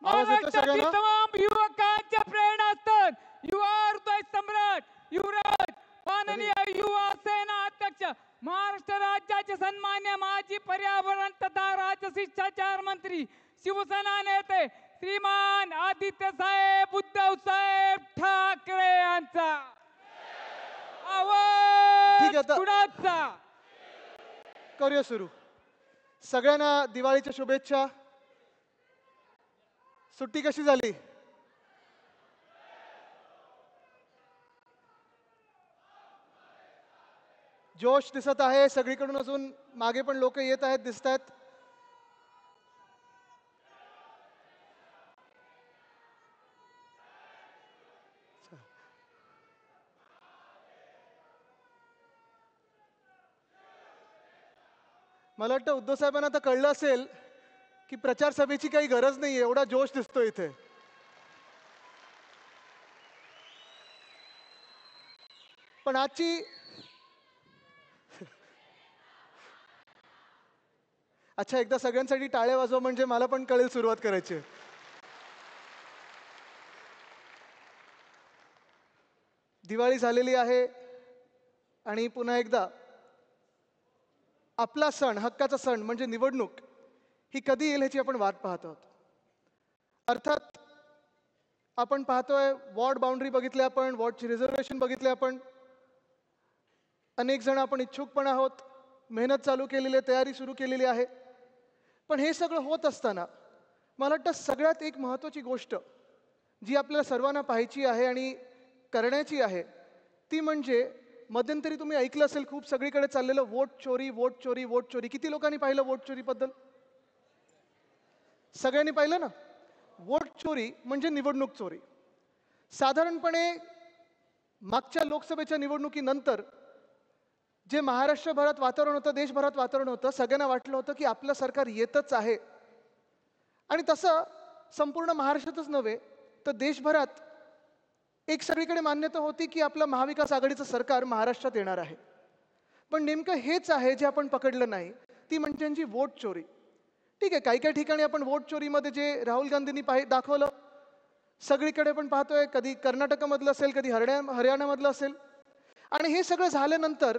आवाज येतो महाराष्ट्रातील सगळ्यांना? तमाम युवकांच्या प्रेरणा असतात. युवा हृदय सम्राट युवराज माननीय युवा सेना अध्यक्ष महाराष्ट्र राज्याचे सन्मान्य माजी पर्यावरण तथा राज्य शिष्टाचार मंत्री शिवसेना नेते श्रीमान आदित्य साहेब उद्धव साहेब ठाकरे यांचा ठीक आहे, आवाज आता कुणाचा? करूया सुरू. सगळ्यांना दिवाळीच्या शुभेच्छा. सुट्टी कशी झाली? जोश दिसत आहे सगळीकडून. अजून मागे पण लोक येत आहेत, दिसत आहेत. मला वाटतं उद्धव साहेबांना आता कळलं असेल की प्रचार सभेची काही गरज नाही, एवढा जोश दिसतो इथे. पण आजची अच्छा, एकदा सगळ्यांसाठी टाळ्या वाजवा म्हणजे मला पण कळेल सुरुवात करायची आहे. दिवाळी झालेली आहे आणि पुन्हा एकदा आपला सण, हक्काचा सण म्हणजे निवडणूक ही कधी येईल ह्याची आपण वाट पाहत आहोत. अर्थात आपण पाहतोय वॉर्ड बाउंड्री बघितले, आपण वॉर्डची रिझर्वेशन बघितले, आपण अनेक जण आपण इच्छुक पण आहोत, मेहनत चालू केलेली आहे, तयारी सुरू केलेली आहे. पण हे सगळं होत असताना मला वाटतं सगळ्यात एक महत्त्वाची गोष्ट जी आपल्याला सर्वांना पाहायची आहे आणि करण्याची आहे ती म्हणजे मध्यंतरी तुम्ही ऐकलं असेल खूप सगळीकडे चाललेलं वोट चोरी, वोट चोरी, वोट चोरी. किती लोकांनी पाहिलं वोट चोरीबद्दल? सगळ्यांनी पाहिलं ना? वोट चोरी म्हणजे निवडणूक चोरी. साधारणपणे मागच्या लोकसभेच्या निवडणुकीनंतर जे महाराष्ट्रभरात वातावरण होतं, देशभरात वातावरण होतं, सगळ्यांना वाटलं होतं की आपलं सरकार येतच आहे. आणि तसं संपूर्ण महाराष्ट्रातच नव्हे तर देशभरात एक सगळीकडे मान्यता होती की आपलं महाविकास आघाडीचं सरकार महाराष्ट्रात येणार आहे. पण नेमकं हेच आहे जे आपण पकडलं नाही, ती म्हणजे त्यांची वोट चोरी. ठीक आहे, काही काही ठिकाणी आपण वोट चोरीमध्ये जे राहुल गांधींनी दाखवलं, सगळीकडे पण पाहतोय, कधी कर्नाटकमधलं असेल, कधी हरियाणामधलं असेल. आणि हे सगळं झाल्यानंतर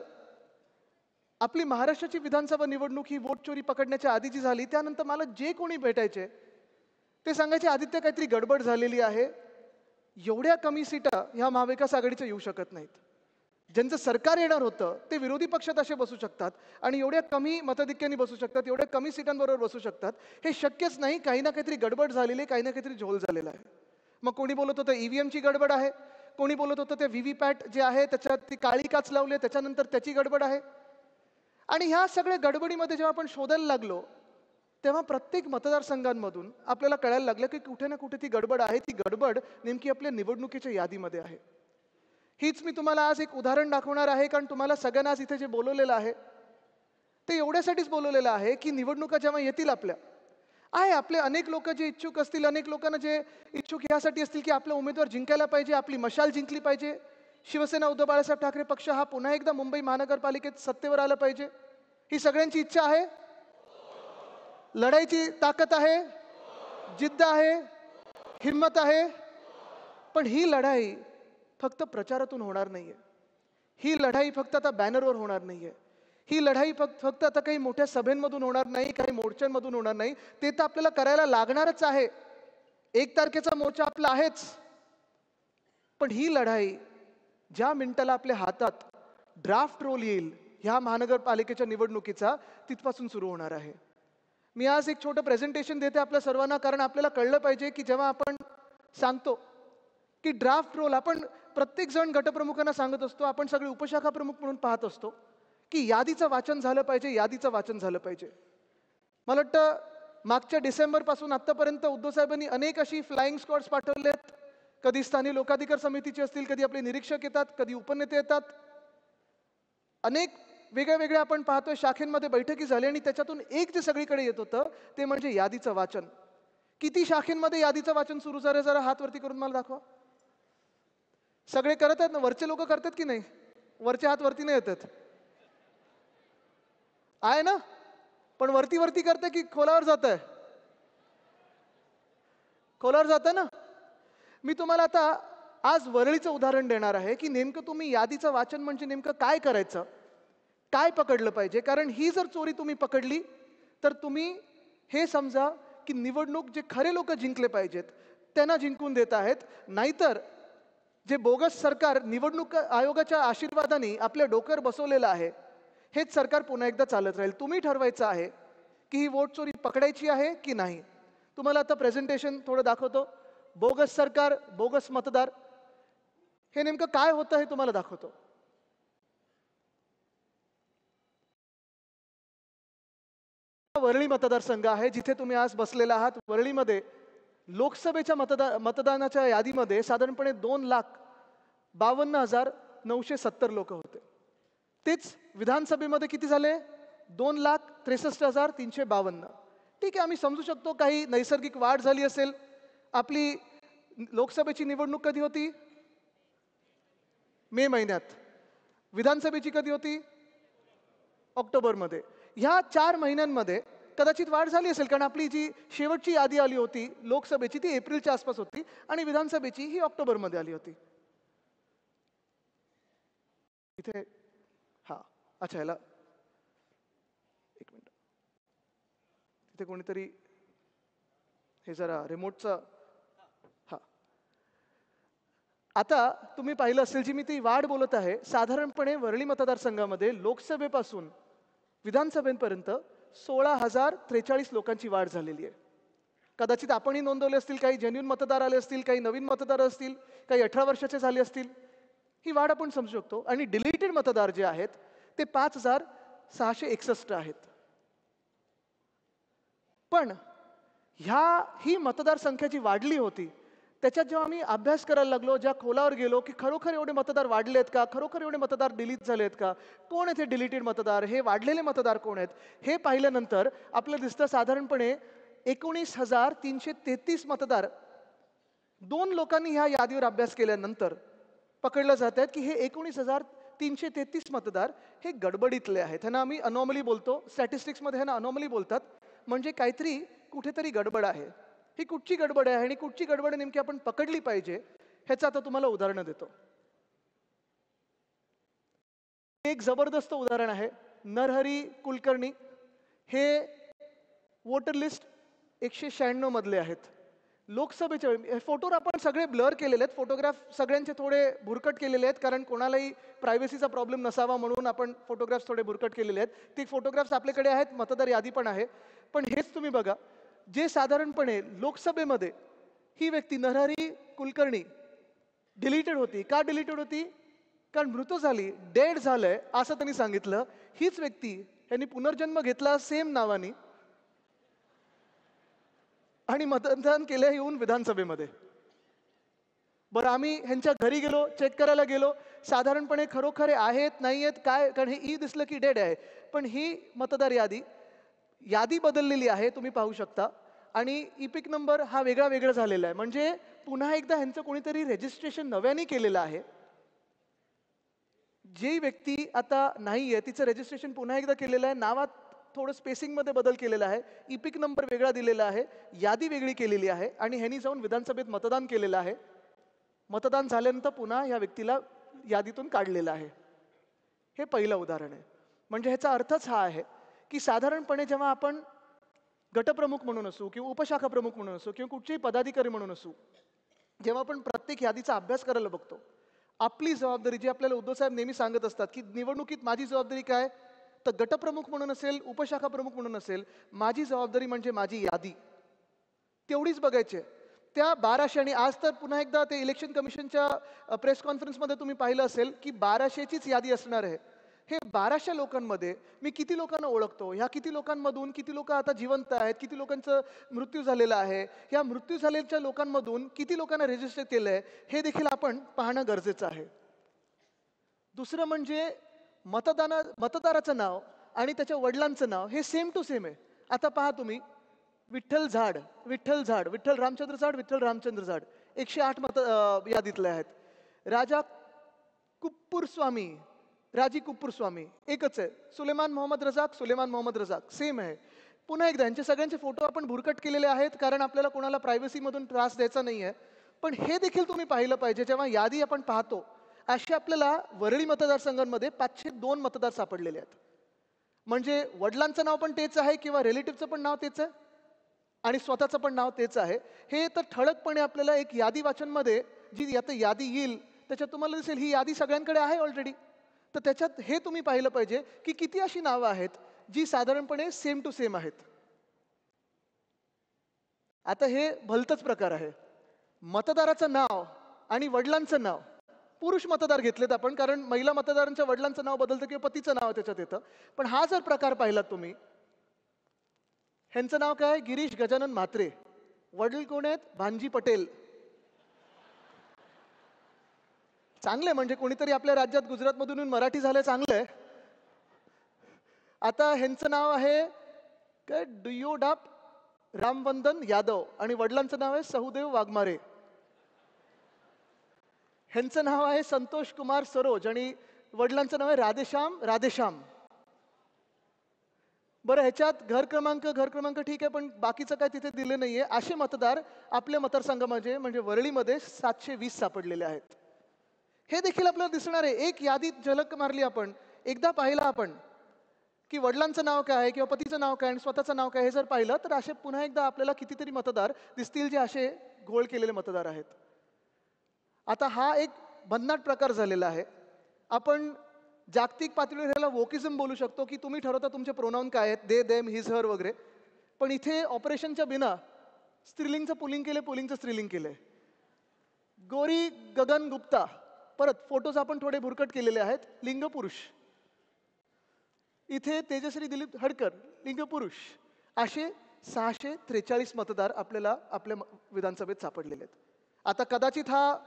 आपली महाराष्ट्राची विधानसभा निवडणूक ही वोट चोरी पकडण्याच्या आधी जी झाली, त्यानंतर मला जे कोणी भेटायचे ते सांगायचे आदित्य काहीतरी गडबड झालेली आहे, एवढ्या कमी सीटा ह्या महाविकास आघाडीच्या येऊ शकत नाहीत. ज्यांचं सरकार येणार होतं ते विरोधी पक्षात असे बसू शकतात आणि एवढ्या कमी मतधिक्यांनी बसू शकतात, एवढ्या कमी सीटांबरोबर बसू शकतात, हे शक्यच नाही. काही ना काहीतरी गडबड झालेली आहे, काही ना काहीतरी झोल झालेला आहे. मग कोणी बोलत होतं ईव्हीएमची गडबड आहे, कोणी बोलत होतं ते व्हीव्हीपॅट जे आहे त्याच्यात ती काळी काच लावली त्याच्यानंतर त्याची गडबड आहे. आणि ह्या सगळ्या गडबडीमध्ये जेव्हा आपण शोधायला लागलो तेव्हा प्रत्येक मतदारसंघांमधून आपल्याला कळायला लागलं की कुठे ना कुठे ती गडबड आहे. ती गडबड नेमकी आपल्या निवडणुकीच्या यादीमध्ये आहे. हीच मी तुम्हाला आज एक उदाहरण दाखवणार आहे, कारण तुम्हाला सगळ्यांना आज इथे जे बोलवलेलं आहे ते एवढ्यासाठीच बोलवलेलं आहे की निवडणुका जेव्हा येतील आपले अनेक लोक जे इच्छुक असतील, अनेक लोकांना जे इच्छुक यासाठी असतील की आपला उमेदवार जिंकायला पाहिजे, आपली मशाल जिंकली पाहिजे, शिवसेना उद्धव बाळासाहेब ठाकरे पक्ष हा पुन्हा एकदा मुंबई महानगरपालिकेत सत्तेवर आला पाहिजे, ही सगळ्यांची इच्छा आहे. लढाईची ताकद आहे, जिद्द आहे, हिम्मत आहे. पण ही लढाई फक्त प्रचारातून होणार नाहीये, ही लढाई फक्त आता बॅनरवर होणार नाहीये, ही लढाई फक्त आता काही मोठ्या सभेंमधून होणार नाही, काही मोर्चांमधून होणार नाही. ते तर आपल्याला करायला लागणारच आहे. 1 तारखेचा मोर्चा आपला आहेच. पण ही लढाई ज्या मिनिटाला आपल्या हातात ड्राफ्ट रोल येईल ह्या महानगरपालिकेच्या निवडणुकीचा, तिथपासून सुरू होणार आहे. मी आज एक छोटं प्रेझेंटेशन देते आपल्या सर्वांना, कारण आपल्याला कळलं पाहिजे की जेव्हा आपण सांगतो की ड्राफ्ट रोल, आपण प्रत्येक जण गटप्रमुखांना सांगत असतो, आपण सगळे उपशाखा प्रमुख म्हणून पाहत असतो की यादीचं वाचन झालं पाहिजे, यादीचं वाचन झालं पाहिजे. मला वाटतं मागच्या डिसेंबरपासून आत्तापर्यंत उद्धव साहेबांनी अनेक अशी फ्लाइंग स्क्वॉड्स पाठवलेत. कधी स्थानिक लोकाधिकार समितीचे असतील, कधी आपले निरीक्षक येतात, कधी उपनेते येतात. अनेक वेगळ्या वेगळ्या आपण पाहतोय शाखेंमध्ये बैठकी झाली आणि त्याच्यातून एक जे सगळीकडे येत होतं ते म्हणजे यादीचं वाचन. किती शाखेंमध्ये यादीचं वाचन सुरू झालं जरा हात वरती करून मला दाखवा. सगळे करत आहेत ना? वरचे लोक करतात की नाही? वरचे हात वरती नाही येतात आहे ना? पण वरती वरती करते की खोलावर जात आहे? खोलावर जातं ना. मी तुम्हाला आता आज वरळीचं उदाहरण देणार आहे की नेमकं तुम्ही यादीचं वाचन म्हणजे नेमकं काय करायचं, काय पकडलं पाहिजे. कारण ही जर चोरी तुम्ही पकडली तर तुम्ही हे समजा की निवडणूक जे खरे लोक जिंकले पाहिजेत त्यांना जिंकून देत आहेत. नाहीतर जे बोगस सरकार निवडणूक आयोगाच्या आशीर्वादाने आपल्या डोक्यावर बसवलेलं आहे, हेच सरकार पुन्हा एकदा चालत राहील. तुम्ही ठरवायचं आहे की ही वोट चोरी पकडायची आहे की नाही. तुम्हाला आता प्रेझेंटेशन थोडं दाखवतो. बोगस सरकार, बोगस मतदार, हे नेमकं काय होतं हे तुम्हाला दाखवतो. वरळी मतदारसंघ आहे जिथे तुम्ही आज बसलेला आहात. वरळीमध्ये लोकसभेच्या मतदानाच्या यादीमध्ये साधारणपणे 2,52,970 लोक होते. तेच विधानसभेमध्ये किती झाले? 2,63,352. ठीक आहे, आम्ही समजू शकतो काही नैसर्गिक वाढ झाली असेल. आपली लोकसभेची निवडणूक कधी होती? मे महिन्यात. विधानसभेची कधी होती? ऑक्टोबरमध्ये. ह्या 4 महिन्यांमध्ये कदाचित वाढ झाली असेल, कारण आपली जी शेवटची यादी आली होती लोकसभेची ती एप्रिलच्या आसपास होती आणि विधानसभेची ही ऑक्टोबरमध्ये आली होती. इथे हा अच्छा, याला एक मिनिट, तिथे कोणीतरी हे जरा रिमोटचं. हा, आता तुम्ही पाहिलं असेल जी मी ती वाढ बोलत आहे, साधारणपणे वरळी मतदारसंघामध्ये लोकसभेपासून विधानसभेपर्यंत 16,043 लोकांची वाढ झालेली आहे. कदाचित आपणही नोंदवले असतील, काही जेन्युइन मतदार आले असतील, काही नवीन मतदार असतील, काही 18 वर्षाचे झाले असतील. ही वाढ आपण समजू शकतो. आणि डिलीटेड मतदार जे आहेत ते 5,661 आहेत. पण ही मतदारसंख्या जी वाढली होती त्याच्यात जेव्हा आम्ही अभ्यास करायला लागलो, ज्या खोलावर गेलो की खरोखर एवढे मतदार वाढलेत का, खरोखर एवढे मतदार डिलीट झालेत का, कोण आहेत हे डिलीटेड मतदार, हे वाढलेले मतदार कोण आहेत, हे पाहिल्यानंतर आपल्याला दिसतं साधारणपणे 19,333 मतदार 2 लोकांनी ह्या यादीवर अभ्यास केल्यानंतर पकडलं जात आहेत की हे 19,333 मतदार हे गडबडीतले आहेत. ह्यांना आम्ही अनॉमली बोलतो, स्टॅटिस्टिक्समध्ये ह्यांना अनॉमली बोलतात. म्हणजे काहीतरी कुठेतरी गडबड आहे. ही कुठची गडबड आहे आणि कुठची गडबड नेमकी आपण पकडली पाहिजे ह्याचं आता तुम्हाला उदाहरणं देतो. एक जबरदस्त उदाहरण आहे. नरहरी कुलकर्णी हे वोटर लिस्ट 196 मधले आहेत. लोकसभेच्या फोटोवर आपण सगळे ब्लर केलेले आहेत. फोटोग्राफ सगळ्यांचे थोडे भुरकट केलेले आहेत, कारण कोणालाही प्रायव्हसीचा प्रॉब्लेम नसावा म्हणून आपण फोटोग्राफ्स थोडे भुरकट केलेले आहेत. ते फोटोग्राफ्स आपल्याकडे आहेत, मतदार यादी पण आहे. पण हेच तुम्ही बघा, जे साधारणपणे लोकसभेमध्ये ही व्यक्ती नरहरी कुलकर्णी डिलीटेड होती. का डिलीटेड होती? कारण मृत झाली, डेड झालंय असं त्यांनी सांगितलं. हीच व्यक्ती यांनी पुनर्जन्म घेतला सेम नावानी आणि मतदान केलं येऊन विधानसभेमध्ये. बरं, आम्ही ह्यांच्या घरी गेलो, चेक करायला गेलो, साधारणपणे खरोखर आहेत नाही आहेत काय, कारण हे दिसलं की डेड आहे. पण ही मतदार यादी बदललेली आहे, तुम्ही पाहू शकता. आणि इपिक नंबर हा वेगळा झालेला आहे. म्हणजे पुन्हा एकदा ह्यांचं कोणीतरी रजिस्ट्रेशन नव्याने केलेलं आहे. जी व्यक्ती आता नाही आहे तिचं रजिस्ट्रेशन पुन्हा एकदा केलेलं आहे. नावात थोडं स्पेसिंगमध्ये बदल केलेला आहे, इपिक नंबर वेगळा दिलेला आहे, यादी वेगळी केलेली आहे आणि ह्यांनी जाऊन विधानसभेत मतदान केलेलं आहे. मतदान झाल्यानंतर पुन्हा या व्यक्तीला यादीतून काढलेलं आहे. हे पहिलं उदाहरण आहे. म्हणजे ह्याचा अर्थच हा आहे की साधारणपणे जेव्हा आपण गटप्रमुख म्हणून असू किंवा उपशाखा प्रमुख म्हणून असू किंवा कुठचेही पदाधिकारी म्हणून असू, जेव्हा आपण प्रत्येक यादीचा अभ्यास करायला बघतो, आपली जबाबदारी जी आपल्याला उद्धव साहेब नेहमी सांगत असतात की निवडणुकीत माझी जबाबदारी काय, तर गटप्रमुख म्हणून असेल, उपशाखा प्रमुख म्हणून असेल, माझी जबाबदारी म्हणजे माझी यादी तेवढीच बघायची. त्या 1200 आणि आज तर पुन्हा एकदा ते इलेक्शन कमिशनच्या प्रेस कॉन्फरन्समध्ये तुम्ही पाहिलं असेल की 1200चीच यादी असणार आहे. हे 1200 लोकांमध्ये मी किती लोकांना ओळखतो, ह्या किती लोकांमधून किती लोक आता जिवंत आहेत, किती लोकांचं मृत्यू झालेला आहे, ह्या मृत्यू झालेल्या लोकांमधून किती लोकांना रजिस्टर केलं आहे, हे देखील आपण पाहणं गरजेचं आहे. दुसरं म्हणजे मतदाराचं नाव आणि त्याच्या वडिलांचं नाव हे सेम टू सेम आहे. आता पहा तुम्ही, विठ्ठल झाड, विठ्ठल रामचंद्र झाड 108 यादीतले आहेत. राजा कुप्पूर स्वामी एकच आहे. सुलेमान मोहम्मद रजाक सेम आहे. पुन्हा एकदा यांचे सगळ्यांचे फोटो आपण भुरकट केलेले आहेत, कारण आपल्याला कोणाला प्रायव्हसीमधून त्रास द्यायचा नाही आहे. पण हे देखील तुम्ही पाहिलं पाहिजे, जेव्हा यादी आपण पाहतो, असे आपल्याला वरळी मतदारसंघांमध्ये 502 मतदार सापडलेले आहेत. म्हणजे वडिलांचं नाव पण तेच आहे किंवा रिलेटिव्हचं पण नाव तेच आहे आणि स्वतःचं पण नाव तेच आहे. हे तर ठळकपणे आपल्याला एक यादी वाचनमध्ये जी आता यादी येईल त्याच्यात तुम्हाला दिसेल, ही यादी सगळ्यांकडे आहे ऑलरेडी. तर त्याच्यात हे तुम्ही पाहिलं पाहिजे की किती अशी नावं आहेत जी साधारणपणे सेम टू सेम आहेत. आता हे भलतंच प्रकार आहे. मतदाराचं नाव आणि वडिलांचं नाव, पुरुष मतदार घेतलेत आपण, कारण महिला मतदारांच्या वडिलांचं नाव बदलतं किंवा पतीचं नाव त्याच्यात येतं. पण हा जर प्रकार पाहिलात तुम्ही, ह्यांचं नाव काय? गिरीश गजानन म्हात्रे. वडील कोण आहेत? भांजी पटेल. चांगलंय, म्हणजे कोणीतरी आपल्या राज्यात गुजरातमधून येऊन मराठी झालं, चांगलंय. आता ह्यांचं नाव आहे काय? डुयोडाप रामवंदन यादव आणि वडिलांचं नाव आहे सहुदेव वाघमारे. ह्यांचं नाव आहे संतोष कुमार सरोज आणि वडिलांचं नाव आहे राधेश्याम. बरं, ह्याच्यात घर क्रमांक ठीक आहे, पण बाकीचं काय तिथे दिले नाहीये. असे मतदार आपल्या मतदारसंघामध्ये म्हणजे वरळीमध्ये 720 सापडलेले आहेत. हे देखील आपल्याला दिसणार आहे. एक यादी झलक मारली आपण, एकदा पाहिला आपण की वडिलांचं नाव काय आहे किंवा पतीचं नाव काय आणि स्वतःचं नाव काय, हे जर पाहिलं तर असे पुन्हा एकदा आपल्याला कितीतरी मतदार दिसतील जे असे घोळ केलेले मतदार आहेत. आता हा एक भन्नाट प्रकार झालेला आहे. आपण जागतिक पातळीवर ह्याला वोकिझम बोलू शकतो की तुम्ही ठरवता तुमचे प्रोनाऊन काय आहेत, दे, देम, हिज, हर वगैरे. पण इथे ऑपरेशनच्या बिना स्त्रीलिंगचं पुलिंग केले, पुलिंगचं स्त्रीलिंग केले. गौरी गगन गुप्ता, परत फोटोज आपण थोडे भुरकट केलेले आहेत, लिंग पुरुष. इथे तेजश्री दिलीप हडकर, लिंग पुरुष. असे 643 मतदार आपल्याला आपल्या विधानसभेत सापडलेले आहेत. आता कदाचित हा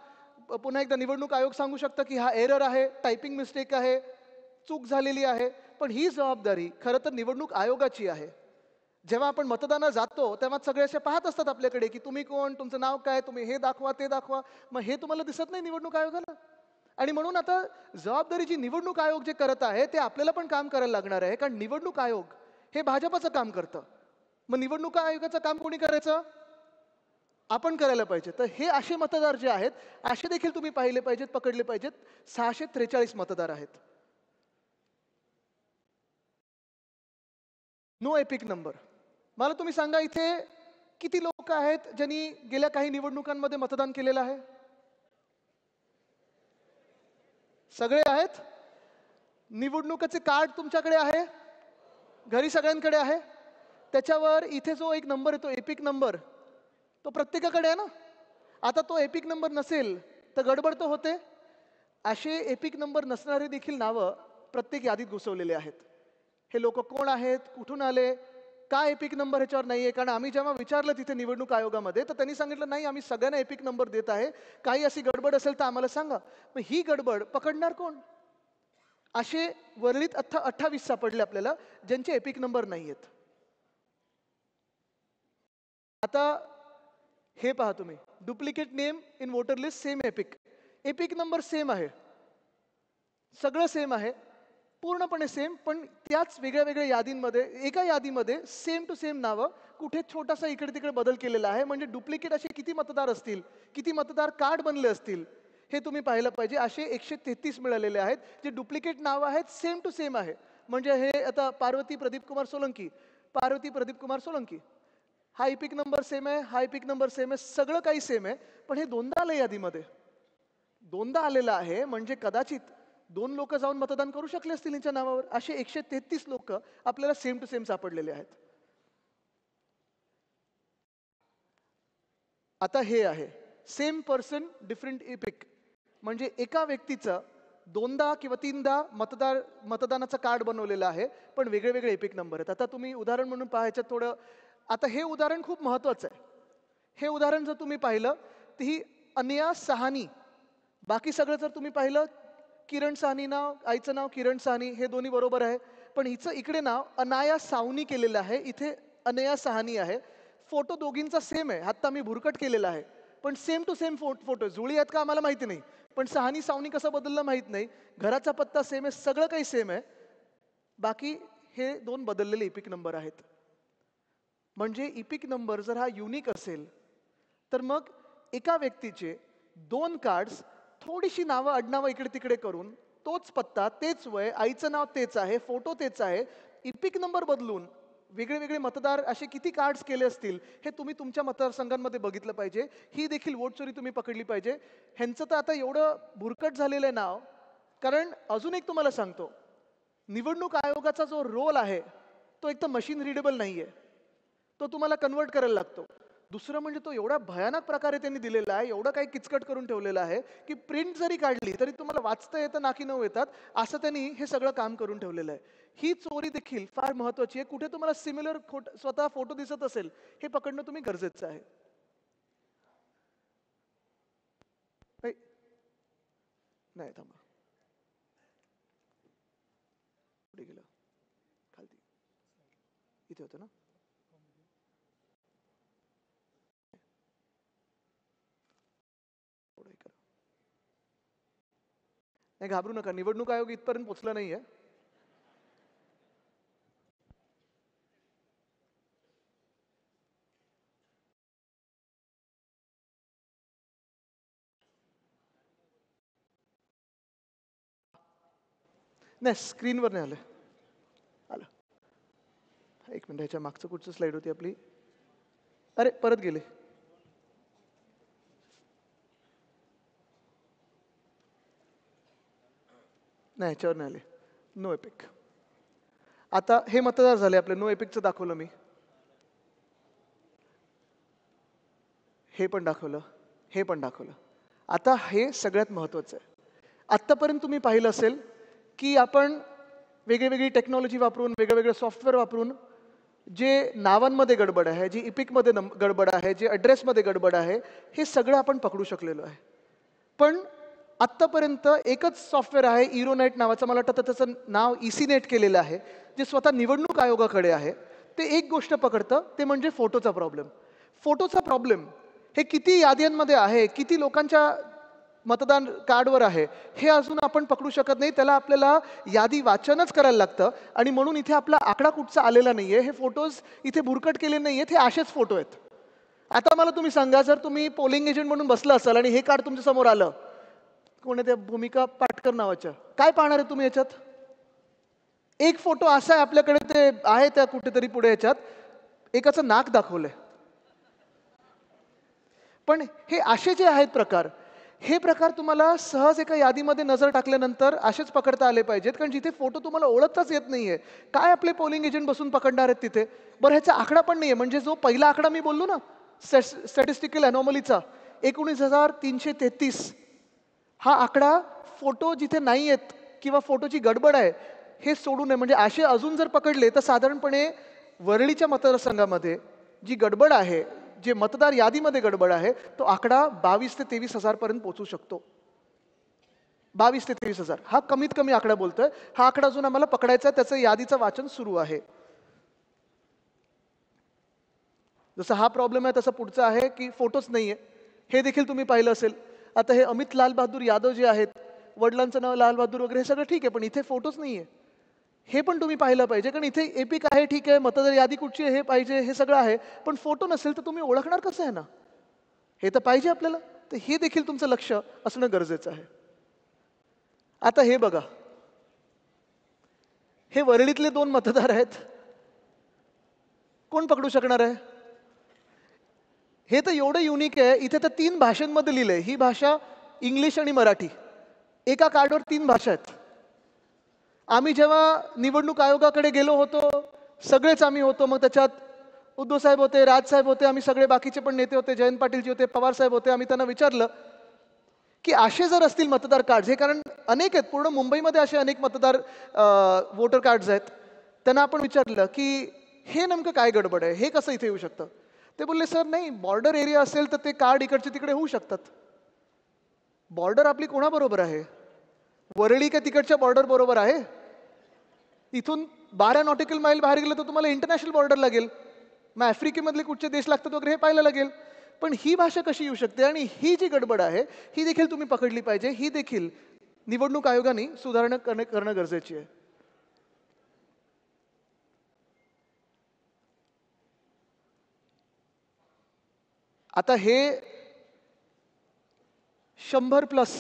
पुन्हा एकदा निवडणूक आयोग सांगू शकतं की हा एरर आहे, टायपिंग मिस्टेक आहे, चूक झालेली आहे. पण ही जबाबदारी खरं तर निवडणूक आयोगाची आहे. जेव्हा आपण मतदानाला जातो तेव्हा सगळे असे पाहत असतात आपल्याकडे की तुम्ही कोण, तुमचं नाव काय, तुम्ही हे दाखवा, ते दाखवा. मग हे तुम्हाला दिसत नाही निवडणूक आयोगाला. आणि म्हणून आता जबाबदारी जी निवडणूक आयोग जे करत आहे ते आपल्याला पण काम करायला लागणार आहे, कारण निवडणूक आयोग हे भाजपचं काम करतं. मग निवडणूक आयोगाचं काम कोणी करायचं? आपण करायला पाहिजे. तर हे असे मतदार जे आहेत असे देखील तुम्ही पाहिले पाहिजेत, पकडले पाहिजेत. 643 मतदार आहेत. No EPIC number. मला तुम्ही सांगा इथे किती लोक आहेत ज्यांनी गेल्या काही निवडणुकांमध्ये मतदान केलेलं आहे? सगळे आहेत? निवडणुकीचे कार्ड तुमच्याकडे आहे? घरी सगळ्यांकडे आहे? त्याच्यावर इथे जो एक नंबर येतो एपिक नंबर, तो प्रत्येकाकडे आहे ना? आता तो एपिक नंबर नसेल तर गडबड तर होते. असे एपिक नंबर नसणारे देखील नावं प्रत्येक यादीत घुसवलेले आहेत. हे लोक कोण आहेत, कुठून आले, का एपिक नंबर ह्याच्यावर नाहीये? कारण आम्ही जेव्हा विचारलं तिथे निवडणूक आयोगामध्ये तर त्यांनी सांगितलं नाही, आम्ही सगळ्यांना एपिक नंबर देत आहे, काही अशी गडबड असेल तर आम्हाला सांगा. मग ही गडबड पकडणार कोण? असे वरळीत 28 सापडले आपल्याला ज्यांचे एपिक नंबर नाहीयेत. आता हे पहा तुम्ही, duplicate name in voter list, same epic. Epic number same आहे, सगळं सेम आहे, पूर्णपणे सेम, पण त्याच वेगळ्या वेगळ्या यादींमध्ये एका यादीमध्ये सेम टू सेम नावं, कुठे छोटासा इकडे तिकडे बदल केलेला आहे. म्हणजे डुप्लिकेट असे किती मतदार असतील, किती मतदार कार्ड बनले असतील हे तुम्ही पाहिलं पाहिजे. असे 133 मिळालेले आहेत जे डुप्लिकेट नावं आहेत, सेम टू सेम आहे. म्हणजे हे आता पार्वती प्रदीप कुमार सोलंकी, हा एपिक नंबर सेम आहे, हा एपिक नंबर सेम आहे, सगळं काही सेम आहे. पण हे दोनदा आलं यादीमध्ये, दोनदा आलेलं आहे. म्हणजे कदाचित 2 लोक जाऊन मतदान करू शकले असतील यांच्या नावावर. असे 133 लोक आपल्याला सेम टू सेम सापडलेले आहेत. आता हे आहे सेम पर्सन डिफरंट एपिक. म्हणजे एका व्यक्तीचं दोनदा किंवा तीनदा मतदानाचं कार्ड बनवलेलं आहे, पण वेगळे वेगळे एपिक नंबर आहेत. आता तुम्ही उदाहरण म्हणून पाहायचं थोडं. आता हे उदाहरण खूप महत्वाचं आहे. हे उदाहरण जर तुम्ही पाहिलं तर ही अनया सहानी, बाकी सगळं जर तुम्ही पाहिलं किरण साहनी नाव, आईचं नाव किरण साहनी, हे दोन्ही बरोबर आहे. पण हिचं इकडे नाव अनाया सावनी केलेलं आहे, इथे अनया सहानी आहे. फोटो दोघींचा सेम आहे, आता मी भुरकट केलेला आहे, पण सेम टू सेम फोटो. जुळी आहेत का आम्हाला माहिती नाही, पण सहानी सावनी कसं बदललं माहित नाही. घराचा पत्ता सेम आहे, सगळं काही सेम आहे. बाकी हे 2 बदललेले एपिक नंबर आहेत. म्हणजे इपिक नंबर जर हा युनिक असेल तर मग एका व्यक्तीचे 2 कार्ड्स थोडीशी नावं आडनावं इकडे तिकडे करून तोच पत्ता, तेच वय, आईचं नाव तेच आहे, फोटो तेच आहे, इपिक नंबर बदलून वेगळे वेगळे मतदार असे किती कार्ड्स केले असतील हे तुम्ही तुमच्या मतदारसंघांमध्ये बघितलं पाहिजे. ही देखील वोट चोरी तुम्ही पकडली पाहिजे. ह्यांचं तर आता एवढं भुरकट झालेलं आहे नाव. कारण अजून एक तुम्हाला सांगतो, निवडणूक आयोगाचा जो रोल आहे तो एक तर मशीन रिडेबल नाहीये, तो तुम्हाला कन्वर्ट करायला लागतो. दुसरं म्हणजे तो एवढा भयानक प्रकारे त्यांनी दिलेला आहे, एवढं काही किचकट करून ठेवलेलं आहे की प्रिंट जरी काढली तरी तुम्हाला वाचता येतं नाकी नऊ येतात, असं त्यांनी हे सगळं काम करून ठेवलेलं आहे. ही चोरी देखील फार महत्वाची आहे. कुठे तुम्हाला सिमिलर स्वतः फोटो दिसत असेल हे पकडणं तुम्ही गरजेचं आहे. नाही थांबा, कुठे गेलं? खालती इथे होतं ना. नाही घाबरू नका, निवडणूक आयोग इथपर्यंत पोहोचला नाहीये. नाही स्क्रीनवर नाही आलं. आलं. एक मिनिट, ह्याच्या मागचं कुठचं स्लाईड होती आपली? अरे परत गेले. नाही ह्याच्यावर नाही आले. No EPIC. आता हे मतदार झाले आपले. नो एपिकचं दाखवलं मी, हे पण दाखवलं, हे पण दाखवलं. आता हे सगळ्यात महत्वाचं आहे. आत्तापर्यंत तुम्ही पाहिलं असेल की आपण वेगळी टेक्नॉलॉजी वापरून, वेगवेगळे सॉफ्टवेअर वापरून जे नावांमध्ये गडबड आहे, जी इपिकमध्ये गडबड आहे, जे ॲड्रेसमध्ये गडबड आहे, हे सगळं आपण पकडू शकलेलो आहे. पण आत्तापर्यंत एकच सॉफ्टवेअर आहे इरोनेट नावाचं, मला वाटतं त्याचं नाव इसीनेट केलेलं आहे, जे स्वतः निवडणूक आयोगाकडे आहे. ते एक गोष्ट पकडतं, ते म्हणजे फोटोचा प्रॉब्लेम. फोटोचा प्रॉब्लेम हे किती याद्यांमध्ये आहे, किती लोकांच्या मतदान कार्डवर आहे, हे अजून आपण पकडू शकत नाही. त्याला आपल्याला यादी वाचनच करायला लागतं. आणि म्हणून इथे आपला आकडा कुठचा आलेला नाहीये. हे फोटोज इथे भुरकट केले नाहीयेत, हे असेच फोटो आहेत. आता मला तुम्ही सांगा, जर तुम्ही पोलिंग एजंट म्हणून बसला असाल आणि हे कार्ड तुमच्या समोर आलं, कोण आहे त्या भूमिका पाटकर नावाच्या, काय पाहणार आहे तुम्ही याच्यात? एक फोटो असा आहे आपल्याकडे, ते आहे त्या कुठेतरी पुढे याच्यात एकाचं नाक दाखवलंय. पण हे असे जे आहेत प्रकार, हे प्रकार तुम्हाला सहज एका यादीमध्ये नजर टाकल्यानंतर असेच पकडता आले पाहिजेत. कारण जिथे फोटो तुम्हाला ओळखताच येत नाहीये, काय आपले पोलिंग एजंट बसून पकडणार आहेत तिथे? बरं, ह्याचा आकडा पण नाहीये. म्हणजे जो पहिला आकडा मी बोललो ना स्टॅटिस्टिकल अनॉमलीचा 19,333, हा आकडा फोटो जिथे नाही आहेत किंवा फोटोची गडबड आहे हे सोडू नये. म्हणजे असे अजून जर पकडले तर साधारणपणे वरळीच्या मतदारसंघामध्ये जी गडबड आहे, जे मतदार यादीमध्ये गडबड आहे, तो आकडा 22,000 ते 23,000 पर्यंत पोहोचू शकतो. 22,000 ते 23,000 हा कमीत कमी आकडा बोलतोय. हा आकडा अजून आम्हाला पकडायचा आहे, त्याचं यादीचं वाचन सुरू आहे. जसं हा प्रॉब्लेम आहे तसं पुढचा आहे की फोटोच नाहीये, हे देखील तुम्ही पाहिलं असेल. आता हे अमित लाल बहादूर यादव जे आहेत, वडिलांचं नाव लाल बहादूर वगैरे, हे सगळं ठीक आहे, पण इथे फोटोच नाहीये. हे पण तुम्ही पाहिलं पाहिजे. कारण इथे एपिक आहे, ठीक आहे, मतदार यादी कुठची आहे हे पाहिजे, हे सगळं आहे, पण फोटो नसेल तर तुम्ही ओळखणार कसं आहे ना? हे तर पाहिजे आपल्याला. तर हे देखील तुमचं लक्ष असणं गरजेचं आहे. आता हे बघा, हे वरळीतले 2 मतदार आहेत. कोण पकडू शकणार आहे? हे तर एवढं युनिक आहे. इथे तर 3 भाषांमध्ये लिहिलंय. ही भाषा इंग्लिश आणि मराठी. एका कार्डवर 3 भाषा आहेत. आम्ही जेव्हा निवडणूक आयोगाकडे गेलो होतो, सगळेच आम्ही होतो. मग त्याच्यात उद्धव साहेब होते, राज साहेब होते, आम्ही सगळे बाकीचे पण नेते होते, जयंत पाटीलजी होते, पवार साहेब होते. आम्ही त्यांना विचारलं की असे जर असतील मतदार कार्ड, हे कारण अनेक आहेत, पूर्ण मुंबईमध्ये असे अनेक मतदार वोटर कार्ड्स आहेत, त्यांना आपण विचारलं की हे नेमकं काय गडबड आहे, हे कसं इथे येऊ शकतं? ते बोलले, सर नाही, बॉर्डर एरिया असेल तर ते कार्ड इकडचे तिकडे होऊ शकतात. बॉर्डर आपली कोणाबरोबर आहे? वरळी का तिकडच्या बॉर्डर बरोबर आहे? इथून 12 नॉटिकल माईल बाहेर गेलं तर तुम्हाला इंटरनॅशनल बॉर्डर लागेल. मग आफ्रिकेमधले कुठचे देश लागतात वगैरे हे पाहायला लागेल. पण ही भाषा कशी येऊ शकते? आणि ही जी गडबड आहे ही देखील तुम्ही पकडली पाहिजे. ही देखील निवडणूक आयोगाने सुधारणा करणं गरजेची आहे. आता हे 100+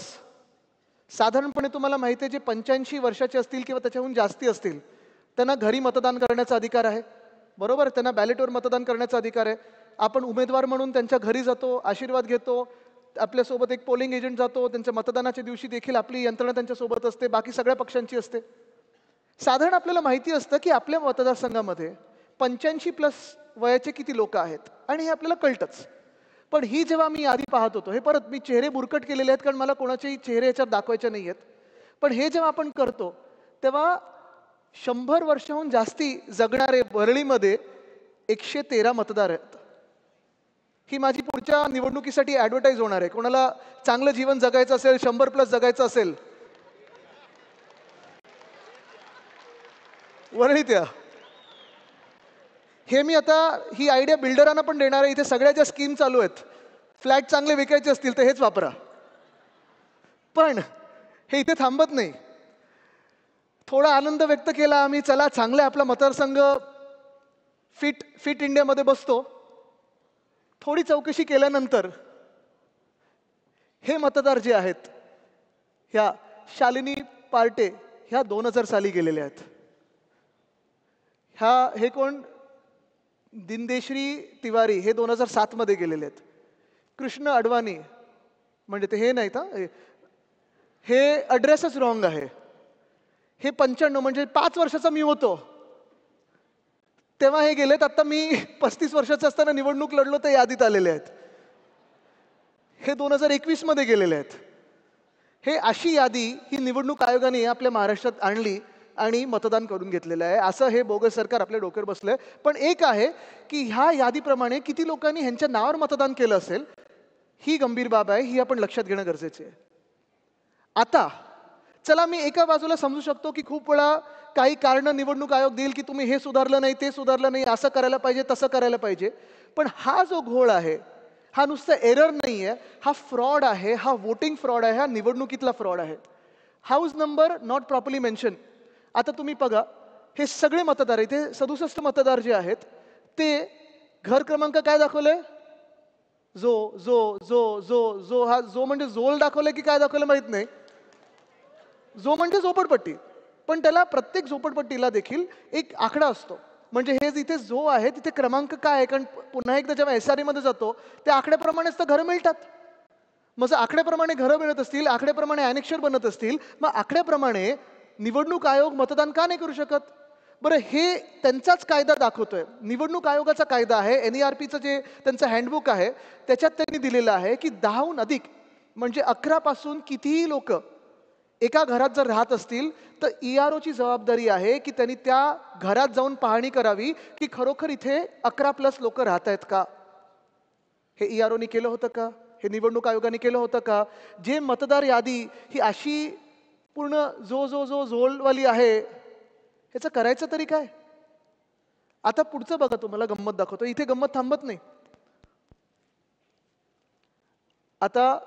साधारणपणे तुम्हाला माहिती आहे जे 85 वर्षाचे असतील किंवा त्याच्याहून जास्ती असतील त्यांना घरी मतदान करण्याचा अधिकार आहे, बरोबर. त्यांना बॅलेटवर मतदान करण्याचा अधिकार आहे. आपण उमेदवार म्हणून त्यांच्या घरी जातो, आशीर्वाद घेतो, आपल्यासोबत एक पोलिंग एजंट जातो, त्यांच्या मतदानाच्या दिवशी देखील आपली यंत्रणा त्यांच्यासोबत असते, बाकी सगळ्या पक्षांची असते. साधारण आपल्याला माहिती असतं की आपल्या मतदारसंघामध्ये 85+ वयाचे किती लोक आहेत आणि हे आपल्याला कळतंच. पण ही जेव्हा मी यादी पाहत होतो, हे परत मी चेहरे बुरकट केलेले आहेत कारण मला कोणाचेही चेहरे याच्यात दाखवायचे नाही आहेत, पण हे जेव्हा आपण करतो तेव्हा 100 वर्षाहून जास्ती जगणारे वरळीमध्ये 113 मतदार आहेत. ही माझी पुढच्या निवडणुकीसाठी ॲडव्हर्टाईज होणार आहे. कोणाला चांगलं जीवन जगायचं असेल, 100+ जगायचं असेल, वरळीत या. हे मी आता ही आयडिया बिल्डरांना पण देणार आहे. इथे सगळ्या ज्या स्कीम चालू आहेत, फ्लॅट चांगले विकायचे असतील तर हेच वापरा. पण हे इथे थांबत नाही. थोडा आनंद व्यक्त केला आम्ही, चला चांगलं आपला मतदारसंघ फिट इंडियामध्ये बसतो. थोडी चौकशी केल्यानंतर हे मतदार जे आहेत, ह्या शालिनी पार्टे ह्या 2000 साली गेलेल्या आहेत. हे कोण? दिनदेश्री तिवारी हे 2007 मध्ये गेलेले आहेत. कृष्ण अडवाणी म्हणजे ते हे नाहीत, हे ॲड्रेसच रॉंग आहे. हे 95 म्हणजे 5 वर्षाचा मी होतो तेव्हा हे गेलेत. आता मी 35 वर्षाचा असताना निवडणूक लढलो तर यादीत आलेले आहेत. हे 2021 मध्ये गेलेले आहेत. हे अशी यादी ही निवडणूक आयोगाने आपल्या महाराष्ट्रात आणली आणि मतदान करून घेतलेलं आहे. असं हे बोगस सरकार आपल्या डोक्यावर बसलंय. पण एक आहे की ह्या यादीप्रमाणे किती लोकांनी ह्यांच्या नावावर मतदान केलं असेल ही गंभीर बाब आहे, ही आपण लक्षात घेणं गरजेचं आहे. आता चला मी एका बाजूला समजू शकतो की खूप वेळा काही कारण निवडणूक आयोग देईल की तुम्ही हे सुधारलं नाही, ते सुधारलं नाही, असं करायला पाहिजे, तसं करायला पाहिजे. पण हा जो घोळ आहे हा नुसतं एरर नाही आहे, हा फ्रॉड आहे, हा वोटिंग फ्रॉड आहे, हा निवडणुकीतला फ्रॉड आहे. House number not properly mention. आता तुम्ही बघा हे सगळे मतदार, इथे 67 मतदार जे आहेत ते घर क्रमांक काय दाखवलंय? जो जो जो जो जो हा जो म्हणजे जोल दाखवलंय की काय दाखवलं माहित नाही. जो म्हणजे झोपडपट्टी, पण त्याला प्रत्येक झोपडपट्टीला देखील एक आकडा असतो. म्हणजे हे जिथे जो आहे तिथे क्रमांक काय आहे, कारण पुन्हा एकदा जेव्हा SRE मध्ये जातो त्या आकड्याप्रमाणेच तर घरं मिळतात. मग जर आकड्याप्रमाणे घरं मिळत असतील, आकड्याप्रमाणे अनेक्षर बनत असतील, मग आकड्याप्रमाणे निवडणूक आयोग मतदान का नाही करू शकत? बरं, हे त्यांचाच कायदा दाखवतोय. निवडणूक आयोगाचा कायदा आहे, NERPचं जे त्यांचं हँडबुक आहे त्याच्यात त्यांनी दिलेलं आहे की 10हून अधिक म्हणजे 11 पासून कितीही लोक एका घरात जर राहत असतील तर EROची जबाबदारी आहे की त्यांनी त्या घरात जाऊन पाहणी करावी की खरोखर इथे 11+ लोक राहत आहेत का. हे EROनी केलं होतं का? हे निवडणूक आयोगाने केलं होतं का? जे मतदार यादी ही अशी पूर्ण जो जो जो झोलवाली आहे, ह्याचं करायचं तरी काय? आता पुढचं बघा, तुम्हाला गंमत दाखवतो. इथे गंमत थांबत नाही. आता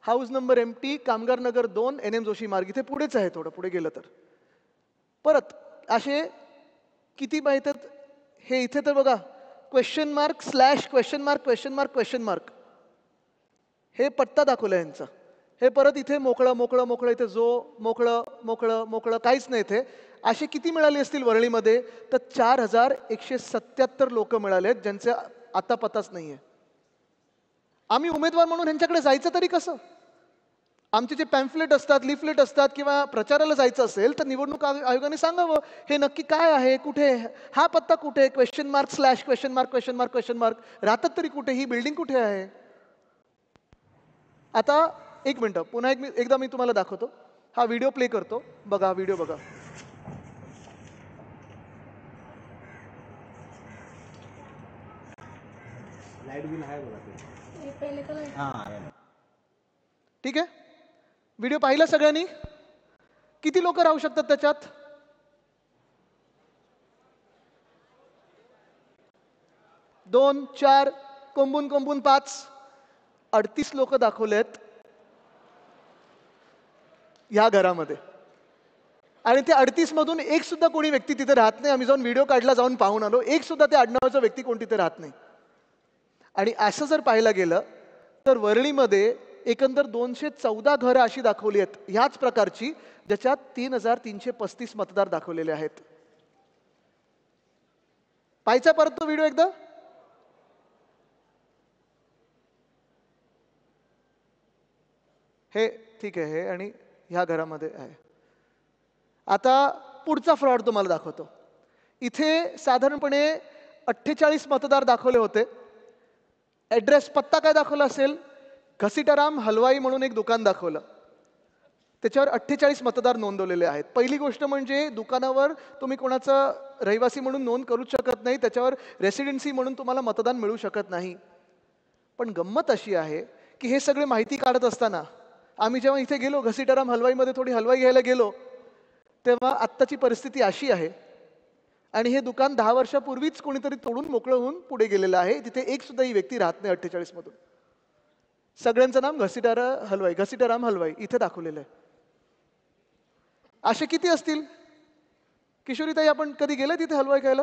हाऊस नंबर MT कामगार नगर 2 NM जोशी मार्ग, इथे पुढेच आहे, थोडं पुढे गेलं तर परत असे किती माहित आहेत. हे इथे तर बघा question mark slash question mark question mark question mark, हे पत्ता दाखवला यांचा. हे परत इथे मोकळं मोकळं मोकळं, इथे जो मोकळं मोकळं मोकळं काहीच नाही. इथे असे किती मिळाले असतील वरळीमध्ये? तर 4177 लोक मिळाले आहेत ज्यांचे आता पताच नाहीये. आम्ही उमेदवार म्हणून ह्यांच्याकडे जायचं तरी कसं? आमचे जे पॅम्फलेट असतात, लिफलेट असतात किंवा प्रचाराला जायचं असेल तर निवडणूक आयोगाने सांगावं हे नक्की काय आहे, कुठे, हा पत्ता कुठे, question mark slash question mark question mark question mark, राहतात तरी कुठे, ही बिल्डिंग कुठे आहे? आता एक मिनटं, पुन्हा एकदा मी तुम्हाला दाखवतो. हा व्हिडिओ प्ले करतो, बघा, हा व्हिडिओ बघा. लाईट बिल आहे बघा ते. ठीक आहे, व्हिडिओ पाहिला सगळ्यांनी? किती लोक राहू शकतात त्याच्यात? 2 4 कोंबून कोंबून 5, 38 लोक दाखवलेत या घरामध्ये. आणि ते 38 मधून एक सुद्धा कोणी व्यक्ती तिथे राहत नाही. आम्ही जाऊन व्हिडिओ काढला, जाऊन पाहून आलो, एक सुद्धा त्या आडनावाचा व्यक्ती कोण तिथे राहत नाही. आणि असं जर पाहायला गेलं तर वरळीमध्ये एकंदर 214 घरं अशी दाखवली आहेत ह्याच प्रकारची, ज्याच्यात 3335 मतदार दाखवलेले आहेत. पाहायचा परत तो व्हिडिओ एकदा. हे ठीक आहे, हे आणि ह्या घरामध्ये आहे. आता पुढचा फ्रॉड तुम्हाला दाखवतो. इथे साधारणपणे 48 मतदार दाखवले होते. ॲड्रेस पत्ता काय दाखवला असेल? घसीटाराम हलवाई म्हणून एक दुकान दाखवलं. त्याच्यावर 48 मतदार नोंदवलेले आहेत. पहिली गोष्ट म्हणजे दुकानावर तुम्ही कोणाचं रहिवासी म्हणून नोंद करूच शकत नाही, त्याच्यावर रेसिडेन्सी म्हणून तुम्हाला मतदान मिळू शकत नाही. पण गंमत अशी आहे की हे सगळे माहिती काढत असताना आम्ही जेव्हा इथे गेलो घसीटाराम हलवाईमध्ये थोडी हलवाई घ्यायला गेलो, तेव्हा आत्ताची परिस्थिती अशी आहे आणि हे दुकान 10 वर्षापूर्वीच कोणीतरी तोडून मोकळं होऊन पुढे गेलेलं आहे. तिथे एक सुद्धा ही व्यक्ती राहत नाही 48 मधून. सगळ्यांचं नाम घसीटाराम हलवाई इथे दाखवलेलं आहे. असे किती असतील? किशोरीताई, आपण कधी गेले तिथे हलवाई खायला?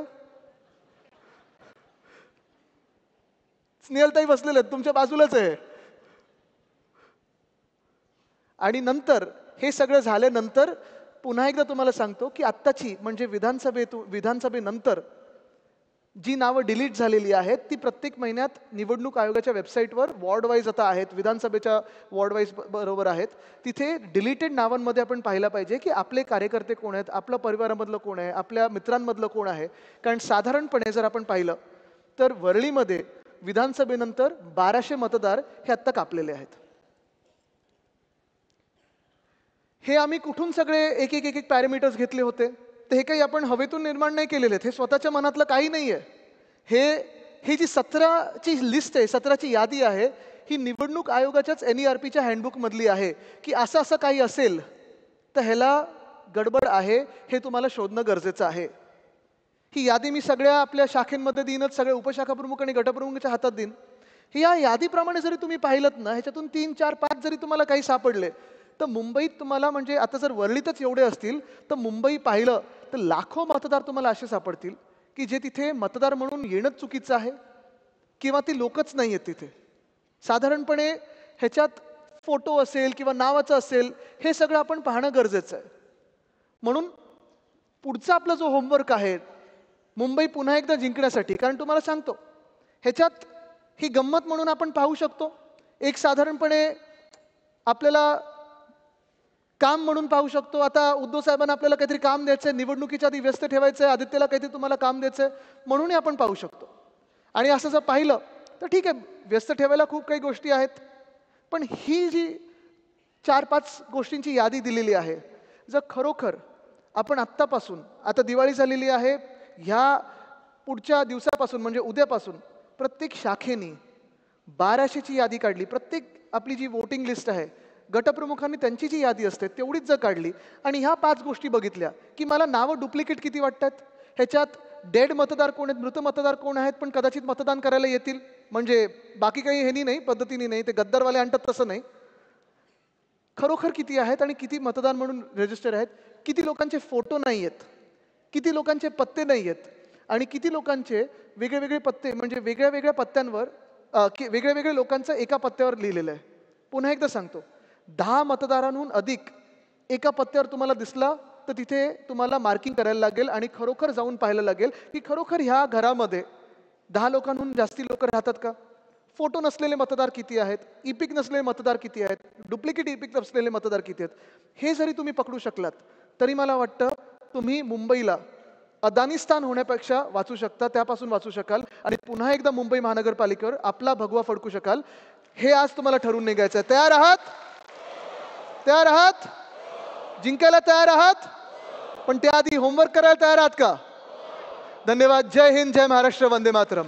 स्नेहलताई बसलेले आहेत, तुमच्या बाजूलाच आहे. आणि नंतर हे सगळं झाल्यानंतर पुन्हा एकदा तुम्हाला सांगतो की आत्ताची म्हणजे विधानसभेनंतर जी नावं डिलीट झालेली आहेत ती प्रत्येक महिन्यात निवडणूक आयोगाच्या वेबसाईटवर वॉर्ड वाईज आता आहेत, विधानसभेच्या वॉर्ड वाईज बरोबर आहेत. तिथे डिलीटेड नावांमध्ये आपण पाहिलं पाहिजे की आपले कार्यकर्ते कोण आहेत, आपल्या परिवारामधलं कोण आहे, आपल्या मित्रांमधलं कोण आहे. कारण साधारणपणे जर आपण पाहिलं तर वरळीमध्ये विधानसभेनंतर 1200 मतदार हे आत्ता कापलेले आहेत. हे आम्ही कुठून सगळे एक एक पॅरामीटर्स घेतले होते? तर हे काही आपण हवेतून निर्माण नाही केलेले आहेत, हे स्वतःच्या मनातलं काही नाही आहे. ही जी 17ची लिस्ट आहे, 17ची यादी आहे, ही निवडणूक आयोगाच्याच NERPच्या हँडबुकमधली आहे की असं असं काही असेल तर ह्याला गडबड आहे, हे तुम्हाला शोधणं गरजेचं आहे. ही यादी मी सगळ्या आपल्या शाखेंमध्ये देईनच, सगळ्या उपशाखा प्रमुख आणि गटप्रमुखाच्या हातात देईन. या यादीप्रमाणे जरी तुम्ही पाहिलत ना, ह्याच्यातून 3, 4, 5 जरी तुम्हाला काही सापडले तर मुंबईत तुम्हाला म्हणजे आता जर वरळीतच एवढे असतील तर मुंबई पाहिलं तर लाखो मतदार तुम्हाला असे सापडतील की जे तिथे मतदार म्हणून येणंच चुकीचं आहे किंवा ती लोकच नाही आहेत तिथे. साधारणपणे ह्याच्यात फोटो असेल किंवा नावाचं असेल, हे सगळं आपण पाहणं गरजेचं आहे. म्हणून पुढचा आपला जो होमवर्क आहे मुंबई पुन्हा एकदा जिंकण्यासाठी, कारण तुम्हाला सांगतो ह्याच्यात ही गंमत म्हणून आपण पाहू शकतो, एक साधारणपणे आपल्याला काम म्हणून पाहू शकतो. आता उद्धव साहेबांना आपल्याला काहीतरी काम द्यायचंय, निवडणुकीच्या आधी व्यस्त ठेवायचंय, आदित्यला काहीतरी तुम्हाला काम द्यायचंय म्हणूनही आपण पाहू शकतो. आणि असं जर पाहिलं तर ठीक आहे, व्यस्त ठेवायला खूप काही गोष्टी आहेत, पण ही जी 4-5 गोष्टींची यादी दिलेली आहे, जर खरोखर आपण आत्तापासून, आता दिवाळी झालेली आहे, ह्या पुढच्या दिवसापासून म्हणजे उद्यापासून प्रत्येक शाखेनी 1200ची यादी काढली, प्रत्येक आपली जी वोटिंग लिस्ट आहे गटप्रमुखांनी त्यांची जी यादी असते तेवढीच जर काढली आणि ह्या 5 गोष्टी बघितल्या की मला नावं डुप्लिकेट किती वाटतात, ह्याच्यात डेड मतदार कोण आहेत, मृत मतदार कोण आहेत, पण कदाचित मतदान करायला येतील, म्हणजे बाकी काही ह्यानी नाही, पद्धतीने नाही, ते गद्दारवाले आणतात तसं नाही, खरोखर किती आहेत आणि किती मतदान म्हणून रजिस्टर आहेत, किती लोकांचे फोटो नाही आहेत, किती लोकांचे पत्ते नाही आहेत आणि किती लोकांचे वेगळे पत्ते म्हणजे वेगळ्या पत्त्यांवर वेगळ्या लोकांचं एका पत्त्यावर लिहिलेलं आहे. पुन्हा एकदा सांगतो, 10 मतदारांहून अधिक एका पत्त्यावर तुम्हाला दिसला तर तिथे तुम्हाला मार्किंग करायला लागेल आणि खरोखर जाऊन पाहायला लागेल की खरोखर ह्या घरामध्ये 10 लोकांहून जास्ती लोक राहतात का, फोटो नसलेले मतदार किती आहेत, इपिक नसलेले मतदार किती आहेत, डुप्लिकेट इपिक नसलेले मतदार किती आहेत. हे जरी तुम्ही पकडू शकलात तरी मला वाटतं तुम्ही मुंबईला अदानिस्तान होण्यापेक्षा वाचू शकता, त्यापासून वाचू शकाल आणि पुन्हा एकदा मुंबई महानगरपालिकेवर आपला भगवा फडकू शकाल. हे आज तुम्हाला ठरवून निघायचं आहे. तयार आहात? जिंकायला तयार आहात? पण त्याआधी होमवर्क करायला तयार आहात का? धन्यवाद. जय हिंद, जय महाराष्ट्र, वंदे मातरम.